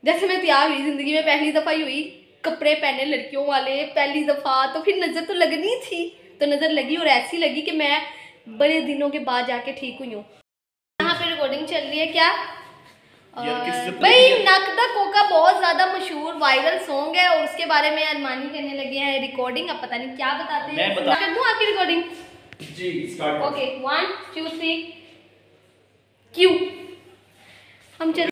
जैसे मैं तैयार हुई, जिंदगी में पहली दफा ही हुई, कपड़े पहने लड़कियों वाले पहली दफा, तो फिर नजर तो लगनी थी, तो नजर लगी और ऐसी लगी कि मैं बड़े दिनों के बाद जाके ठीक हुई हूँ। यहाँ पे रिकॉर्डिंग चल रही है क्या भाई? नक दा कोका बहुत ज्यादा मशहूर वायरल सॉन्ग है और उसके बारे में अरमानी करने लगे हैं रिकॉर्डिंग। अब पता नहीं क्या बताते हैं। कर दूं आपकी रिकॉर्डिंग? जी स्टार्ट। ओके 1 2 3 क्यों हम चल।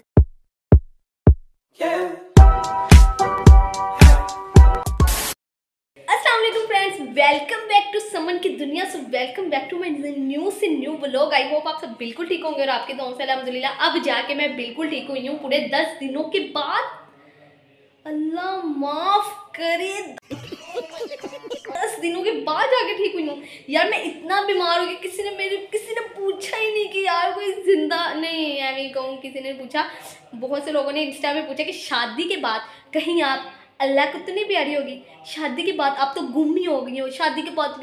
वेलकम बैक टू समन की दुनिया। So welcome back to my new vlog. I hope आप सब बिल्कुल ठीक होंगे और आपके दुआओं से अल्हम्दुलिल्लाह अब जाके मैं बिल्कुल ठीक हुई हूँ पूरे 10 दिनों के बाद। अल्लाह माफ करे 10 दिनों के बाद जाके ठीक हुई हूँ। यार मैं इतना बीमार हो गई, किसी ने पूछा ही नहीं कि यार कोई जिंदा नहीं है। मैं कहूँ किसी ने पूछा, बहुत से लोगों ने इंस्टा में पूछा कि शादी के बाद कहीं आप अल्लाह को तो नहीं प्यारी होगी, शादी के बाद आप तो गुम ही हो गई हो, शादी के बाद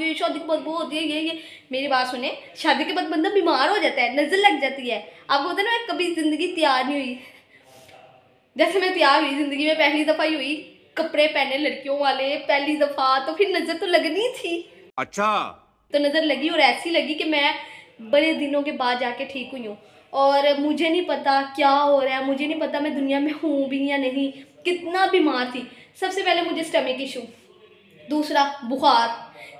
वो होती है ये। मेरी बात सुने, शादी के बाद बंदा बीमार हो जाता है, नजर लग जाती है। आपको पता है ना, कभी जिंदगी तैयार नहीं हुई। जैसे मैं तैयार हुई, जिंदगी में पहली दफा ही हुई, कपड़े पहने लड़कियों वाले पहली दफा, तो फिर नजर तो लगनी थी। अच्छा, तो नजर लगी और ऐसी लगी कि मैं बड़े दिनों के बाद जाके ठीक हुई हूँ। और मुझे नहीं पता क्या हो रहा है, मुझे नहीं पता मैं दुनिया में हूँ भी या नहीं, कितना बीमार थी। सबसे पहले मुझे स्टमक इशू, दूसरा बुखार,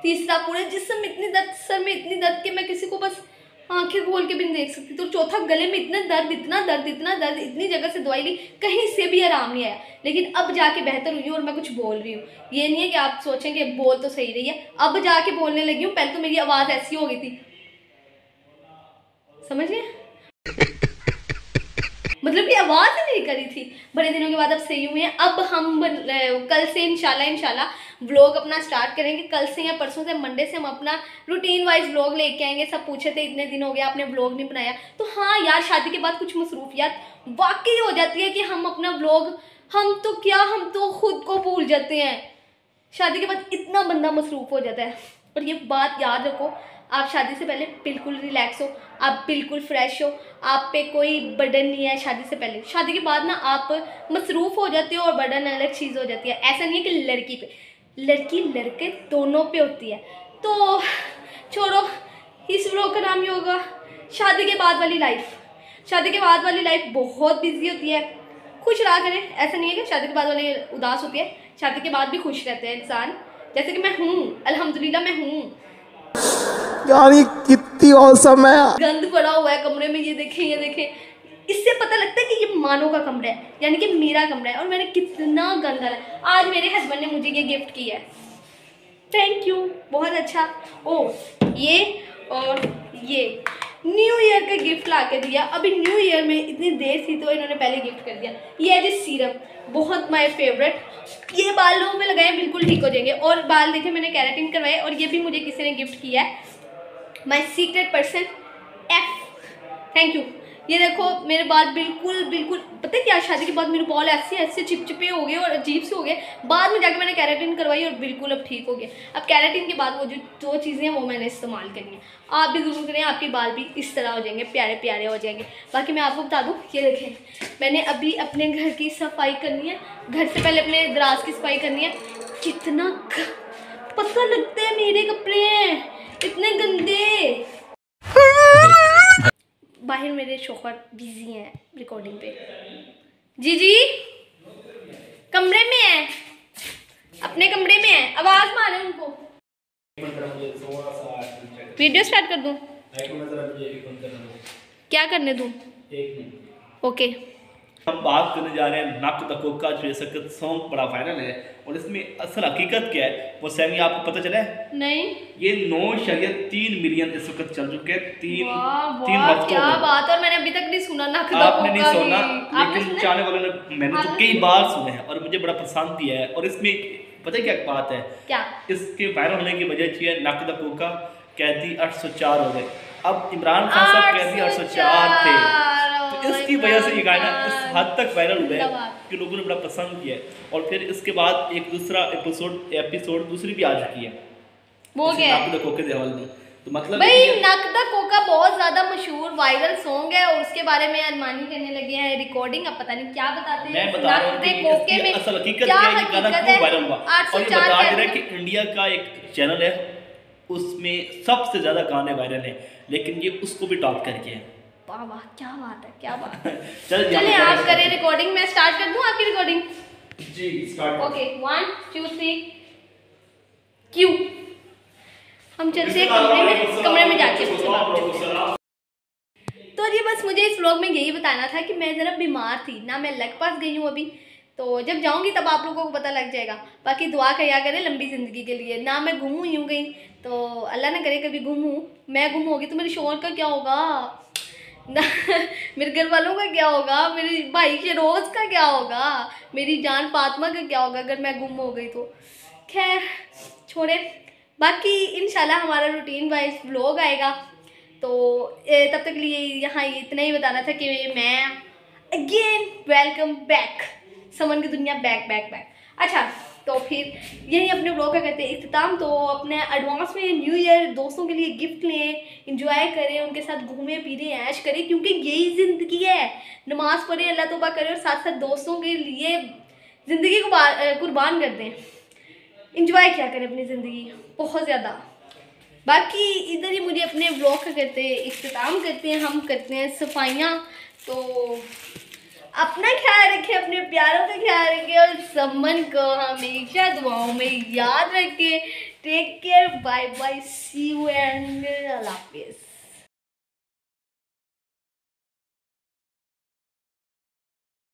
तीसरा पूरे जिस्म में इतनी दर्द, सर में इतनी दर्द कि मैं किसी को बस आंखें खोल के भी नहीं देख सकती। तो चौथा गले में इतना दर्द, इतनी जगह से दवाई ली, कहीं से भी आराम नहीं आया। लेकिन अब जाके बेहतर हुई और मैं कुछ बोल रही हूँ। ये नहीं है कि आप सोचें कि बोल तो सही रही है, अब जाके बोलने लगी हूँ। पहले तो मेरी आवाज़ ऐसी हो गई थी, समझ गए? मतलब कि आवाज़ ही नहीं करी थी। बड़े दिनों के बाद अब सही हुए हैं। अब हम कल से इंशाल्लाह व्लॉग अपना स्टार्ट करेंगे। कल से या परसों से, मंडे से हम अपना रूटीन वाइज व्लॉग लेके आएंगे। सब पूछे थे इतने दिन हो गए आपने व्लॉग नहीं बनाया, तो हाँ यार, शादी के बाद कुछ मसरूफियात वाकई हो जाती है कि हम अपना व्लॉग, हम तो खुद को भूल जाते हैं। शादी के बाद इतना बंदा मसरूफ हो जाता है। और ये बात याद रखो, आप शादी से पहले बिल्कुल रिलैक्स हो, आप बिल्कुल फ्रेश हो, आप पे कोई बर्डन नहीं है शादी से पहले। शादी के बाद ना आप मसरूफ़ हो जाते हो और बर्डन अलग चीज़ हो जाती है। ऐसा नहीं है कि लड़की पे, लड़की लड़के दोनों पे होती है। तो छोड़ो, इस व्लॉग का नाम ही होगा शादी के बाद वाली लाइफ। शादी के बाद वाली लाइफ बहुत बिजी होती है, खुश रहा करें। ऐसा नहीं है कि शादी के बाद वाली उदास होती है, शादी के बाद भी खुश रहते हैं इंसान, जैसे कि मैं हूँ, अल्हम्दुलिल्लाह मैं हूँ। यार ये कितनी औसम है। गंद पड़ा हुआ है कमरे में, ये देखें। इससे पता लगता है कि ये मानो का कमरा है, यानी कि मेरा कमरा है। और मैंने कितना गंद डाला। आज मेरे हस्बैंड ने मुझे ये गिफ्ट किया है, थैंक यू, बहुत अच्छा। ओ ये और ये न्यू ईयर का गिफ्ट ला के दिया। अभी न्यू ईयर में इतनी देर थी तो इन्होंने पहले गिफ्ट कर दिया। ये है जी सीरम, बहुत माय फेवरेट। ये बालों में लगाए बिल्कुल ठीक हो जाएंगे। और बाल देखे, मैंने केराटिन करवाए और ये भी मुझे किसी ने गिफ्ट किया है, my secret person F, thank you. ये देखो मेरे बाल बिल्कुल पता है क्या, शादी के बाद मेरे बाल ऐसे चिपचिपे हो गए और अजीब से हो गए। बाद में जाके मैंने केराटिन करवाई और बिल्कुल अब ठीक हो गए। अब केराटिन के बाद वो जो 2 चीज़ें हैं वो मैंने इस्तेमाल करनी है। आप भी ज़रूर करें, आपके बाल भी इस तरह हो जाएंगे, प्यारे हो जाएंगे। बाकी मैं आपको बता दूँ, ये देखें, मैंने अभी अपने घर की सफाई करनी है। घर से पहले अपने दराज की सफाई करनी है। कितना पता लगता है मेरे कपड़े हैं इतने गंदे। बाहर मेरे शौहर बिजी हैं रिकॉर्डिंग पे। जी कमरे में है, अपने कमरे में है, आवाज मारे उनको। वीडियो स्टार्ट कर दूं? क्या करने दूं? ओके, हम बात करने जा रहे हैं नक दा कोका जो सख्त सॉन्ग बड़ा वायरल है। और इसमें असल हकीकत क्या है वो सैमी आपको पता चला है? नहीं। ये 9.3 मिलियन इस वक्त चल चुके हैं। तीन हफ्तों क्या में। बात, और मैंने अभी तक नहीं सुना नक दा आपने नहीं सुना, आपने लेकिन चाहने वालों ने, मैंने तो कई बार सुने हैं और मुझे बड़ा पसंद भी है। और इसमें पता है क्या बात है? क्या इसके वायरल होने की वजह ये है, नक दा कोका कैदी 804 हो गए। अब इमरान खान साहब कैदी 804 थे, तो इसकी वजह से ये गाना इस हद तक वायरल हुआ है कि लोगों ने बड़ा पसंद किया है। और फिर इसके बाद एक दूसरा एपिसोड दूसरी भी आ चुकी है, वो क्या है? नक दा कोके के हवाले में। तो मतलब भाई नक दा कोका बहुत ज्यादा मशहूर वायरल सॉन्ग है और उसके बारे में अरमानी करने लगे हैं रिकॉर्डिंग। अब पता नहीं क्या बताते हैं। मैं बता रहा हूँ कि कोके में असल हकीकत क्या है, ये गाना क्यों वायरल हुआ। और ये बता रहा है कि इंडिया का एक चैनल है उसमें सबसे ज्यादा गाने वायरल हैं, लेकिन ये उसको भी टॉप करके है। वाह वाह, क्या बात है, क्या बात है। चलिए आप करें रिकॉर्डिंग, मैं स्टार्ट कर दूं आपकी रिकॉर्डिंग? जी स्टार्ट। Okay 1 2 3 Q. हम चलते हैं कमरे में जाके। तो जी बस मुझे इस व्लॉग में यही बताना था कि मैं ज़रा बीमार थी ना, मैं लग पास गई हूँ अभी, तो जब जाऊँगी तब आप लोगों को पता लग जाएगा। बाकी दुआ किया करें लंबी ज़िंदगी के लिए, ना मैं गुम हुई हूँ कहीं, तो अल्लाह ना करे कभी गुम हूँ। मैं गुम होगी तो मेरे शोहर का क्या होगा ना, मेरे घर वालों का क्या होगा, मेरे भाई शरोज का क्या होगा, मेरी जान फातिमा का क्या होगा अगर मैं गुम हो गई तो। खैर छोड़े, बाकी इंशाल्लाह हमारा रूटीन वाइज व्लॉग आएगा, तो तब तक लिए यहाँ इतना ही बताना था कि मैं अगेन वेलकम बैक समन की दुनिया, बैक बैक बैक। अच्छा तो फिर यही अपने व्लॉग का करते हैं इख्तिताम। तो अपने एडवांस में न्यू ईयर दोस्तों के लिए गिफ्ट लें, इंजॉय करें, उनके साथ घूमें फिरें, ऐश करें, क्योंकि यही ज़िंदगी है। नमाज़ पढ़ें, अल्लाह तौबा करें और साथ साथ दोस्तों के लिए ज़िंदगी को कुर्बान कर दें, इंजॉय क्या करें अपनी ज़िंदगी बहुत ज़्यादा। बाकी इधर ही मुझे अपने व्लॉग का करते हैं इख्तिताम करते हैं, हम करते हैं सफाइयाँ। तो अपना ख्याल रखें, अपने प्यारों का ख्याल रखें और समन को हमेशा दुआओं में याद रखें। Take care, bye bye, see you and अल्लाह हाफिज़।